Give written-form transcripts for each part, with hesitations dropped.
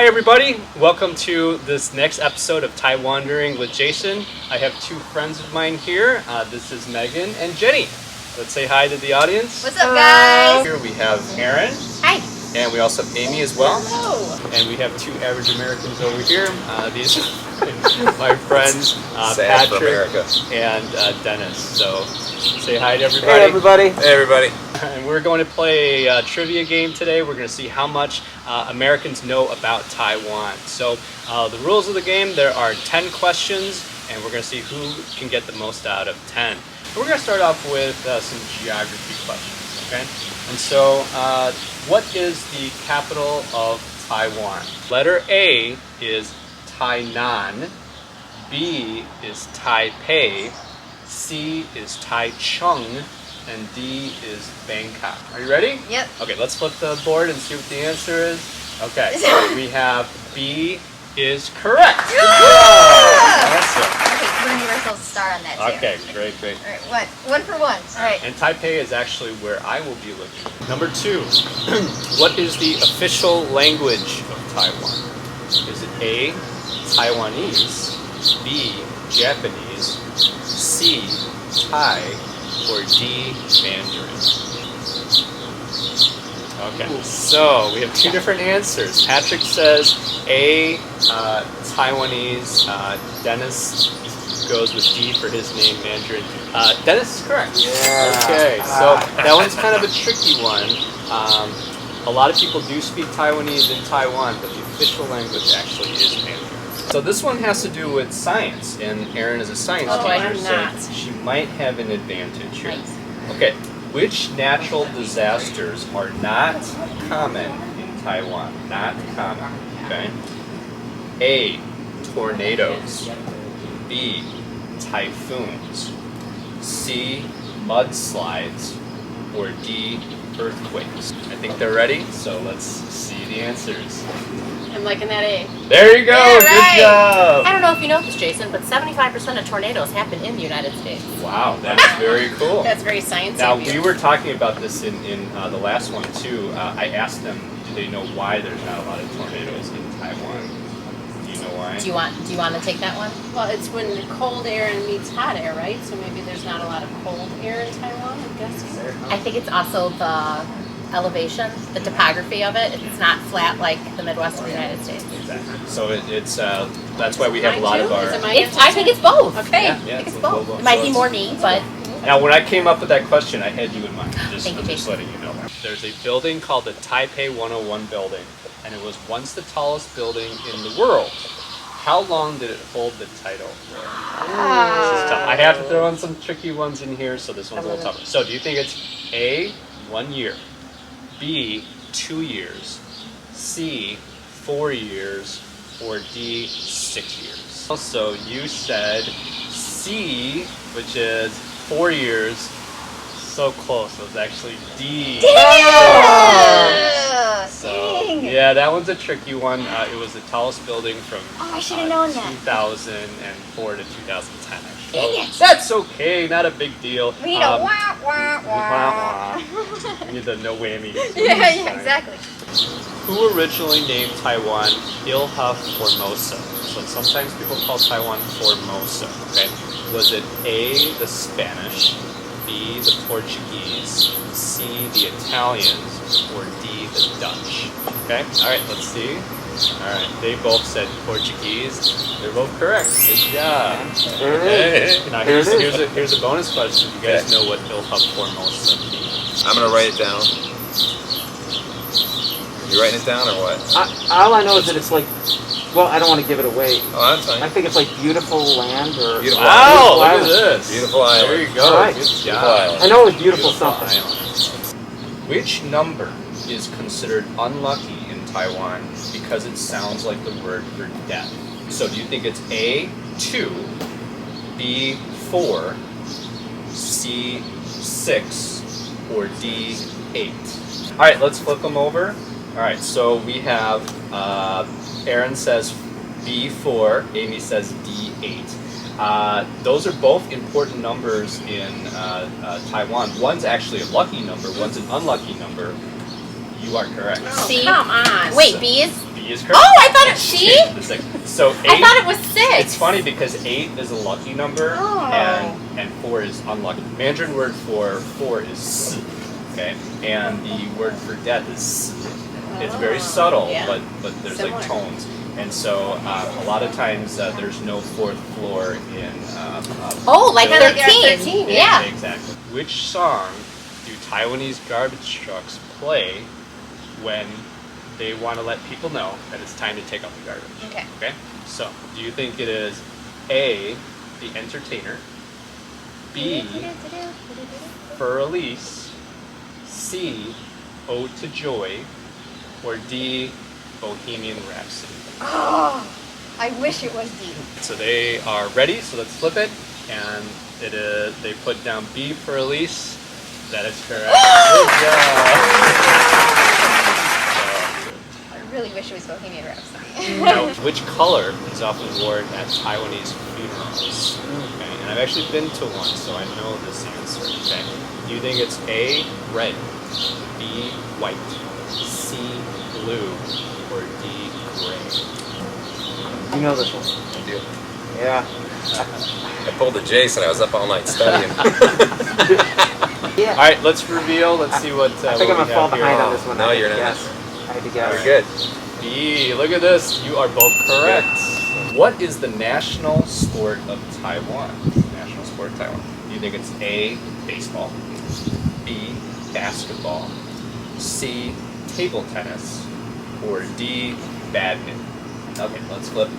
everybody, welcome to this next episode of Taiwandering with Jason. I have two friends of mine here. This is Megan and Jenny. Let's say hi to the audience. What's up, guys? Here we have Aaron. Hi. And we also have Amy as well. Hello. And we have two average Americans over here. These are my friends, Patrick and Dennis. So say hi to everybody. Hey everybody. Hey everybody. And we're going to play a trivia game today. We're going to see how much Americans know about Taiwan. So the rules of the game, there are 10 questions, and we're going to see who can get the most out of 10. We're going to start off with some geography questions, okay? And so, what is the capital of Taiwan? Letter A is Tainan, B is Taipei, C is Taichung, and D is Bangkok. Are you ready? Yep. Okay, let's flip the board and see what the answer is. Okay, we have B is correct. Good job. Awesome. Okay, we're going to give ourselves a star on that too. Okay, great. All right, one for one. All right. And Taipei is actually where I will be looking. Number 2, what is the official language of Taiwan? Is it A, Taiwanese, B, Japanese, C, Thai, or D, Mandarin? Okay, so we have two different answers. Patrick says A, Taiwanese. Dennis goes with D for his name, Mandarin. Dennis is correct. Yeah. Okay, so that one's kind of a tricky one. A lot of people do speak Taiwanese in Taiwan, but the official language actually is Mandarin. So this one has to do with science, and Erin is a science teacher, so she might have an advantage here. Nice. Okay, which natural disasters are not common in Taiwan? Not common, okay? A, tornadoes. B, typhoons. C, mudslides. Or D, earthquakes. I think they're ready, so let's see the answers. I'm liking that A. There you go, Yeah, good right. job. I don't know if you know this, Jason, but 75% of tornadoes happen in the United States. Wow, that's very cool. That's very sciencey. Now, of you. we were talking about this in the last one, too. I asked them, do they know why there's not a lot of tornadoes in Taiwan? Do you know why? Do you want to take that one? Well, it's when cold air meets hot air, right? So maybe there's not a lot of cold air in Taiwan, I'm guessing. I think it's also the elevation, the topography of it. It's not flat like the Midwest of the United States. Exactly. So it's that's why we have a lot of our... Is it my I think it's both. Okay. Yeah, I think it's so both. It might be more me, but Now, when I came up with that question, I had you in mind. Thank you, I'm just Jason. letting you know. There's a building called the Taipei 101 building, and it was once the tallest building in the world. How long did it hold the title? This is tough. I have to throw in some tricky ones in here, so this one's a little tougher. So, do you think it's A, 1 year, B, 2 years, C, 4 years, or D, 6 years? So you said C, which is 4 years. So close. It was actually D. So, yeah, that one's a tricky one. It was the tallest building from I should have known that. 2004 to 2010. Actually. Dang it. That's okay. Not a big deal. We need a wah, wah, wah. We need the no whammy. Yeah, exactly. Who originally named Taiwan Ilha Formosa? So sometimes people call Taiwan Formosa, okay? Was it A, the Spanish, B, the Portuguese, C, the Italians, or D, the Dutch? Okay, all right, let's see. All right, they both said Portuguese. They're both correct. Good job. Okay. Now here's a bonus question. You guys know what Ilha Formosa means? I'm gonna write it down. You writing it down or what? All I know is that it's like, well, I don't want to give it away. Oh, that's fine. I think it's like beautiful land or... Beautiful Wow, look island. at this. Beautiful island. There you go. All right. Good Beautiful job. island. I know it was beautiful something. Island. Which number is considered unlucky in Taiwan because it sounds like the word for death? So do you think it's A, 2, B, 4, C, 6, or D, 8? All right, let's flip them over. All right, so we have Aaron says B4, Amy says D8. Those are both important numbers in Taiwan. One's actually a lucky number, one's an unlucky number. You are correct. C. Come on. Wait, B is? B D is correct. Oh, I thought it's C? The six. So 8. I thought it was 6. It's funny because 8 is a lucky number Oh. and 4 is unlucky. Mandarin word for 4 is S, okay? And the word for death is S. It's very subtle, Yeah. but there's Similar. like tones. And so a lot there's no 4th floor in Oh, like Kinda like 13. 13, Yeah. Exactly. Which song do Taiwanese garbage trucks play when they want to let people know that it's time to take out the garbage? Okay. Okay? So, do you think it is A, The Entertainer, B, For Elise, C, Ode to Joy, or D, Bohemian Rhapsody? Oh, I wish it was D. So they are ready, so let's flip it. And it is, they put down B for Elise. That is correct. Good job. I really wish it was Bohemian Rhapsody. Now, which color is often worn at Taiwanese funerals? Okay, and I've actually been to one, so I know this answer. Okay, do you think it's A, red, B, white, C, blue, or D, gray? You know this one. I do. Yeah. I pulled a Jason. I was up all night studying. Yeah. All right, let's reveal. Let's see what I think I'm what gonna we fall have here. behind on this one. No, I had you're to not. guess. I had to guess. Very good. B, look at this. You are both correct. What is the national sport of Taiwan? National sport of Taiwan. Do you think it's A, baseball, B, basketball, C, table tennis, or D, badminton? Okay, let's flip.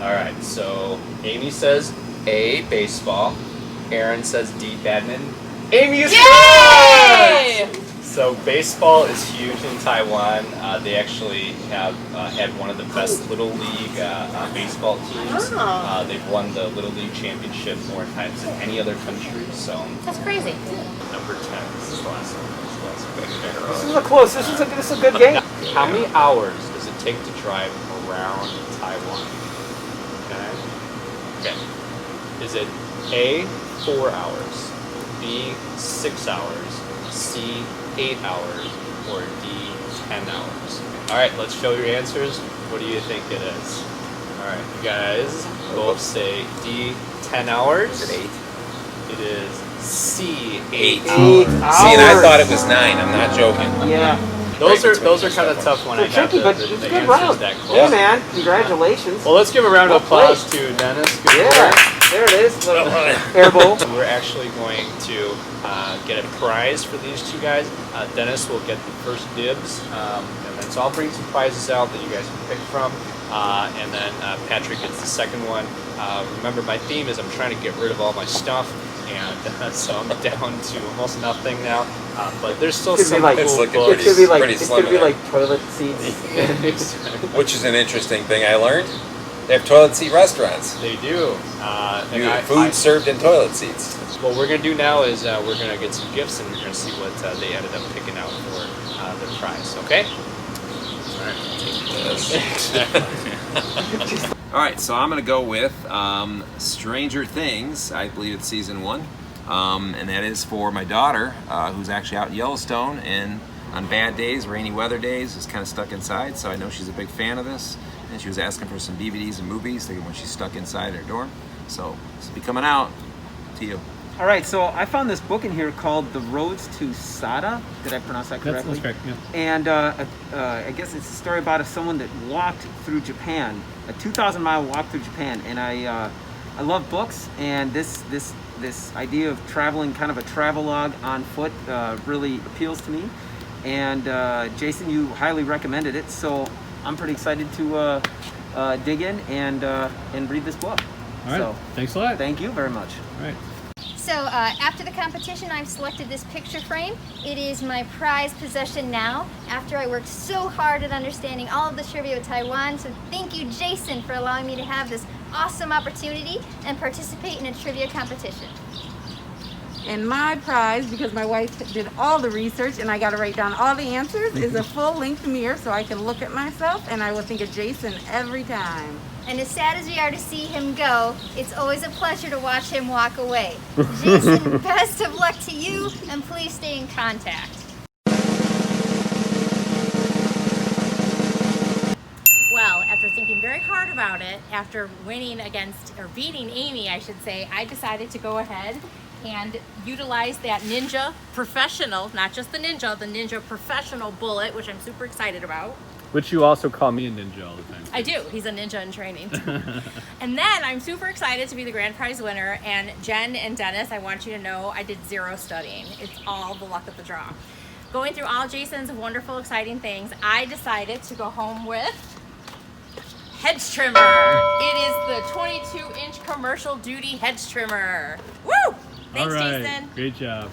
All right, so Amy says A, baseball. Aaron says D, badminton. Amy is correct! So baseball is huge in Taiwan. They actually have had one of the best Little League baseball teams. Oh. They've won the Little League championship more times than any other country. So That's crazy. number 10. This is the last one. This is a close. This is a good game. How many hours does it take to drive around Taiwan? Okay. Is it A, 4 hours, B, 6 hours, C, 8 hours, or D, 10 hours? All right, let's show your answers. What do you think it is? All right, you guys both say D, 10 hours. Is it 8? It is C, 8 8. hours. Eight See, and I hours. thought it was 9. I'm not joking. Yeah. Those Right are between kind of yourself. tough when I They're have tricky, but the it's a good answers round. that Hey close. man, congratulations. Well, let's give a round of Well played. applause to Dennis. Good Yeah. work. There it is. Little air bowl. We're actually going to get a prize for these two guys. Dennis will get the first dibs, and then so I'll bring some prizes out that you guys can pick from, and then Patrick gets the second one. Remember, my theme is I'm trying to get rid of all my stuff, and so I'm down to almost nothing now. But there's still Could be some like- cool It's looking books. It's gonna be like pretty it's slim gonna be in like toilet seats. Which is an interesting thing I learned. They have toilet seat restaurants. They do. And Food served in toilet seats. What we're going to do now is we're going to get some gifts and we're going to see what they ended up picking out for their prize, okay? All right, so I'm going to go with Stranger Things. I believe it's season 1. And that is for my daughter, who's actually out in Yellowstone, and on bad days, rainy weather days, is kind of stuck inside. So I know she's a big fan of this, and she was asking for some DVDs and movies when she's stuck inside her dorm. So this will be coming out to you. All right, so I found this book in here called The Roads to Sada. Did I pronounce that correctly? That's correct, yeah. And I guess it's a story about someone that walked through Japan, a 2,000-mile walk through Japan. And I love books, and this idea of traveling, kind of a travelogue on foot, really appeals to me. And Jason, you highly recommended it, so I'm pretty excited to dig in and read this book. All right, So, thanks a lot. thank you very much. All right. So after the competition, I've selected this picture frame. It is my prized possession now, after I worked so hard at understanding all of the trivia of Taiwan. So thank you, Jason, for allowing me to have this awesome opportunity and participate in a trivia competition. And my prize, because my wife did all the research and I got to write down all the answers, is a full-length mirror so I can look at myself and I will think of Jason every time. And as sad as we are to see him go, it's always a pleasure to watch him walk away. Jason, best of luck to you, and please stay in contact. very hard about it, after winning against, or beating Amy, I should say, I decided to go ahead and utilize that Ninja Professional, not just the Ninja Professional bullet, which I'm super excited about. Which you also call me a ninja all the time. I do. He's a ninja in training. And then I'm super excited to be the grand prize winner. And Jen and Dennis, I want you to know I did 0 studying. It's all the luck of the draw. Going through all Jason's wonderful, exciting things, I decided to go home with hedge trimmer. It is the 22-inch commercial duty hedge trimmer. Woo! Thanks, all right. Jason. Great job.